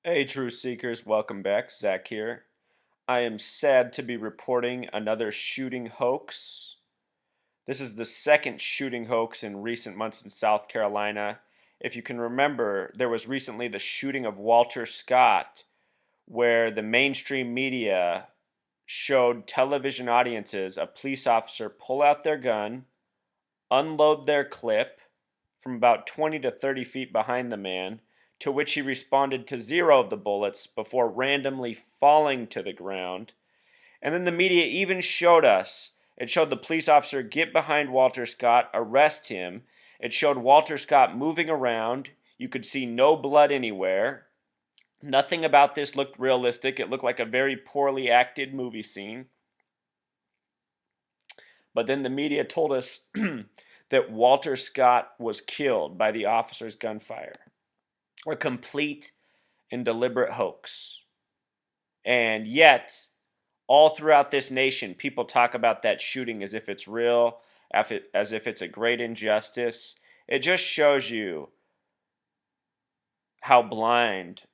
Hey, Truth Seekers, welcome back. Zach here. I am sad to be reporting another shooting hoax. This is the second shooting hoax in recent months in South Carolina. If you can remember, there was recently the shooting of Walter Scott, where the mainstream media showed television audiences a police officer pull out their gun, unload their clip from about 20 to 30 feet behind the man, to which he responded to zero of the bullets before randomly falling to the ground. And then the media even showed us, it showed the police officer get behind Walter Scott, arrest him. It showed Walter Scott moving around. You could see no blood anywhere. Nothing about this looked realistic. It looked like a very poorly acted movie scene. But then the media told us that Walter Scott was killed by the officer's gunfire. A complete and deliberate hoax. And yet, all throughout this nation, people talk about that shooting as if it's real, as if it's a great injustice. It just shows you how blind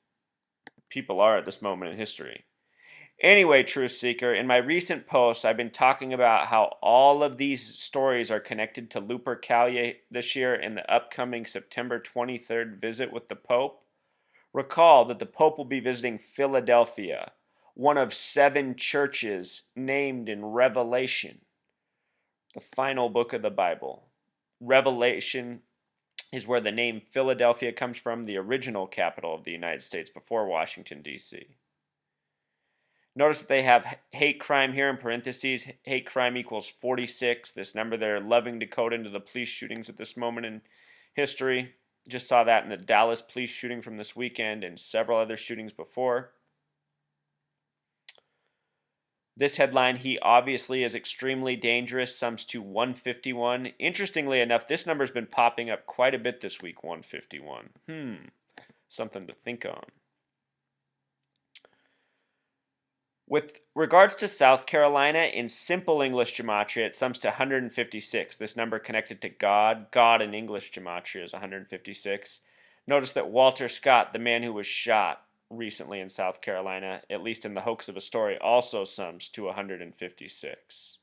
people are at this moment in history. Anyway, Truth Seeker, in my recent posts, I've been talking about how all of these stories are connected to Lupercalia this year in the upcoming September 23rd visit with the Pope. Recall that the Pope will be visiting Philadelphia, one of 7 churches named in Revelation, the final book of the Bible. Revelation is where the name Philadelphia comes from, the original capital of the United States before Washington, D.C. Notice that they have hate crime here in parentheses. Hate crime equals 46. This number they're loving to code into the police shootings at this moment in history. Just saw that in the Dallas police shooting from this weekend and several other shootings before. This headline, he obviously is extremely dangerous, sums to 151. Interestingly enough, this number's been popping up quite a bit this week, 151. Something to think on. With regards to South Carolina, in simple English gematria, it sums to 156. This number connected to God. God in English gematria is 156. Notice that Walter Scott, the man who was shot recently in South Carolina, at least in the hoax of a story, also sums to 156.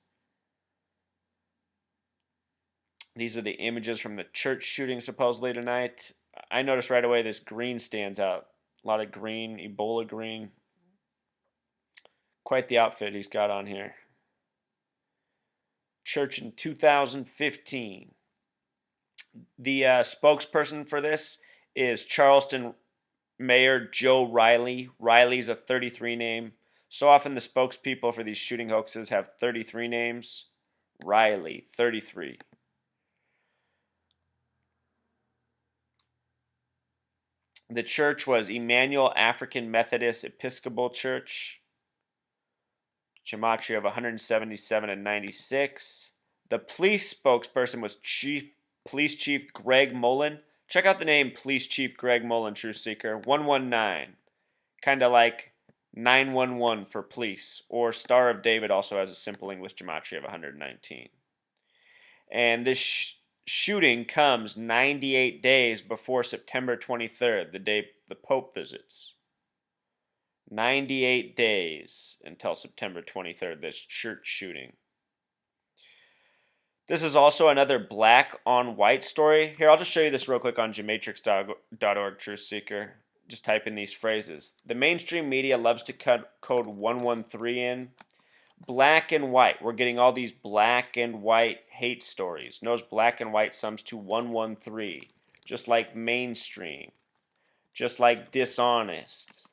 These are the images from the church shooting supposedly tonight. I noticed right away this green stands out. A lot of green, Ebola green. Quite the outfit he's got on here. Church in 2015. The spokesperson for this is Charleston Mayor Joe Riley. Riley's a 33 name. So often the spokespeople for these shooting hoaxes have 33 names. Riley, 33. The church was Emmanuel African Methodist Episcopal Church. Gematria of 177 and 96. The police spokesperson was Police Chief Greg Mullen. Check out the name Police Chief Greg Mullen, Truth Seeker. 119. Kind of like 911 for police. Or Star of David also has a simple English gematria of 119. And this shooting comes 98 days before September 23rd, the day the Pope visits. 98 days until September 23rd, this church shooting. This is also another black on white story. Here, I'll just show you this real quick on gematrix.org, Truth Seeker. Just type in these phrases. The mainstream media loves to code 113 in. Black and white. We're getting all these black and white hate stories. Notice black and white sums to 113. Just like mainstream. Just like dishonest.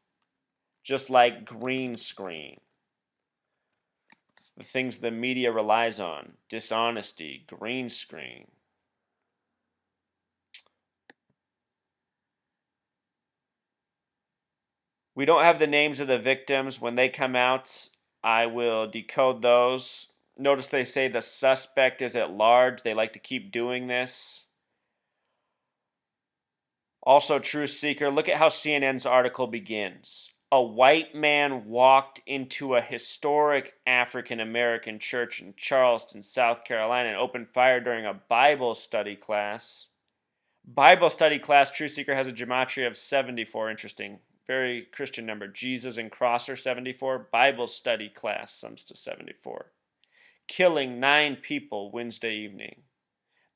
Just like green screen. The things the media relies on. Dishonesty, green screen. We don't have the names of the victims. When they come out, I will decode those. Notice they say the suspect is at large. They like to keep doing this. Also, Truth Seeker, look at how CNN's article begins. A white man walked into a historic African American church in Charleston, South Carolina, and opened fire during a Bible study class. Bible study class, True Seeker has a gematria of 74. Interesting. Very Christian number. Jesus and Cross are 74. Bible study class sums to 74. Killing 9 people Wednesday evening.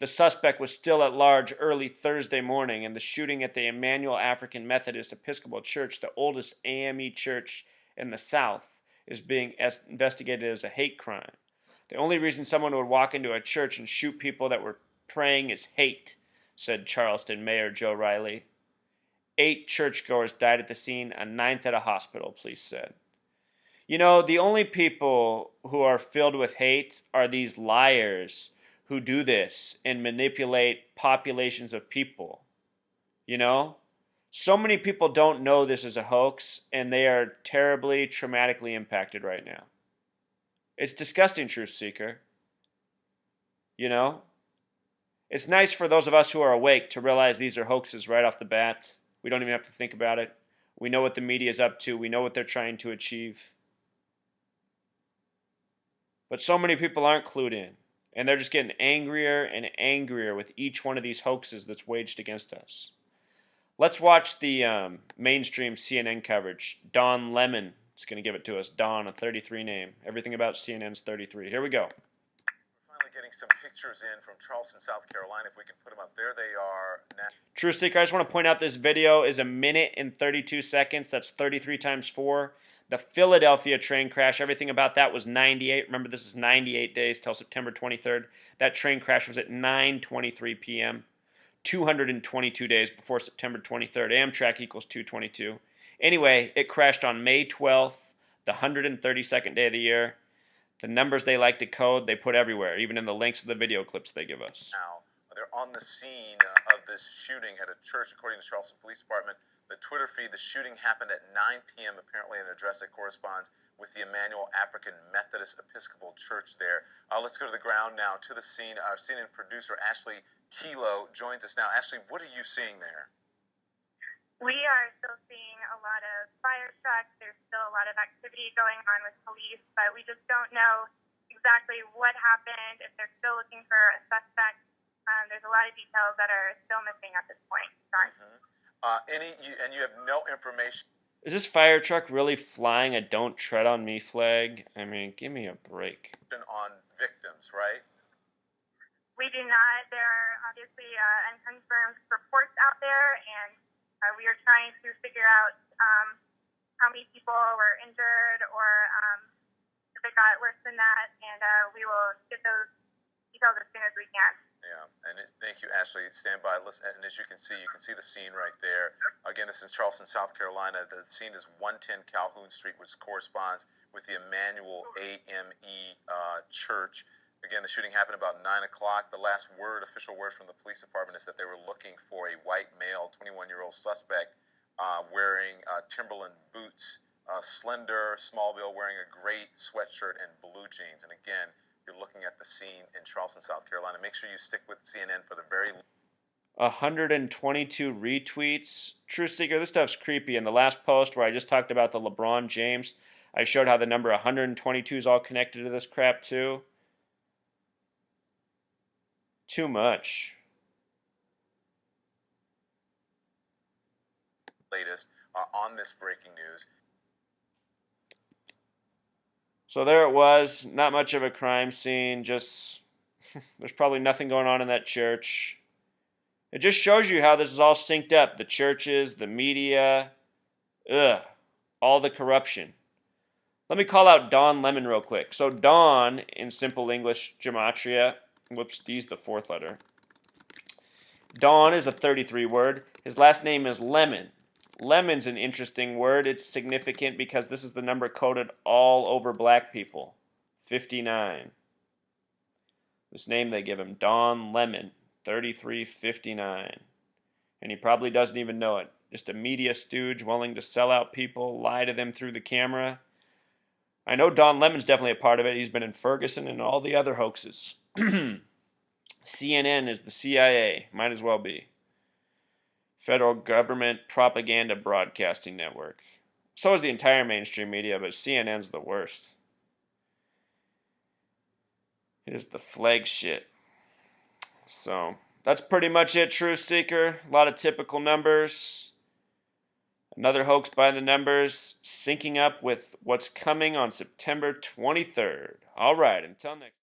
The suspect was still at large early Thursday morning, and the shooting at the Emmanuel African Methodist Episcopal Church, the oldest AME church in the South, is being investigated as a hate crime. The only reason someone would walk into a church and shoot people that were praying is hate, said Charleston Mayor Joe Riley. 8 churchgoers died at the scene, a 9th at a hospital, police said. You know, the only people who are filled with hate are these liars who do this and manipulate populations of people. You know? So many people don't know this is a hoax, and they are terribly, traumatically impacted right now. It's disgusting, Truth Seeker. You know? It's nice for those of us who are awake to realize these are hoaxes right off the bat. We don't even have to think about it. We know what the media is up to. We know what they're trying to achieve. But so many people aren't clued in. And they're just getting angrier and angrier with each one of these hoaxes that's waged against us. Let's watch the mainstream CNN coverage. Don Lemon is going to give it to us. Don, a 33 name. Everything about CNN's 33. Here we go. Finally getting some pictures in from Charleston, South Carolina. If we can put them up. There they are now. True Seeker, I just want to point out this video is 1 minute and 32 seconds. That's 33 times 4. The Philadelphia train crash, everything about that was 98. Remember, this is 98 days till September 23rd. That train crash was at 9:23 p.m. 222 days before September 23rd. Amtrak equals 222. Anyway, it crashed on May 12th, the 132nd day of the year. The numbers they like to code, they put everywhere, even in the links of the video clips they give us. Now, they're on the scene of this shooting at a church, according to Charleston Police Department. The Twitter feed, the shooting happened at 9 p.m., apparently an address that corresponds with the Emmanuel African Methodist Episcopal Church there. Let's go to the ground now, to the scene. Our CNN producer, Ashley Kilo, joins us now. Ashley, what are you seeing there? We are still seeing a lot of fire trucks. There's still a lot of activity going on with police, but we just don't know exactly what happened, if they're still looking for a suspect. There's a lot of details that are still missing at this point. And you have no information. Is this fire truck really flying a "Don't Tread on Me" flag? I mean, give me a break. On victims, right? We do not. There are obviously unconfirmed reports out there, and we are trying to figure out how many people were injured or if it got worse than that, and we will get those details as soon as we can. Yeah, and thank you, Ashley. Stand by. Listen, and as you can see the scene right there. Again, this is Charleston, South Carolina. The scene is 110 Calhoun Street, which corresponds with the Emmanuel AME Church. Again, the shooting happened about 9 o'clock. The last official word from the police department, is that they were looking for a white male, 21-year-old suspect wearing Timberland boots, slender, small build, wearing a gray sweatshirt and blue jeans. And again, you're looking at the scene in Charleston, South Carolina. Make sure you stick with CNN for the very 122 retweets. True Seeker, this stuff's creepy. In the last post where I just talked about the LeBron James, I showed how the number 122 is all connected to this crap too. Too much. latest on this breaking news. So there it was. Not much of a crime scene. Just there's probably nothing going on in that church. It just shows you how this is all synced up. The churches, the media, all the corruption. Let me call out Don Lemon real quick. So Don, in simple English gematria, whoops, D's the fourth letter. Don is a 33 word. His last name is Lemon. Lemon's an interesting word. It's significant because this is the number coded all over black people. 59. This name they give him, Don Lemon, 3359. And he probably doesn't even know it. Just a media stooge willing to sell out people, lie to them through the camera. I know Don Lemon's definitely a part of it. He's been in Ferguson and all the other hoaxes. CNN is the CIA. Might as well be. Federal Government Propaganda Broadcasting Network. So is the entire mainstream media, but CNN's the worst. It is the flagship. So That's pretty much it, Truth Seeker. A lot of typical numbers. Another hoax by the numbers, syncing up with what's coming on September 23rd. All right, until next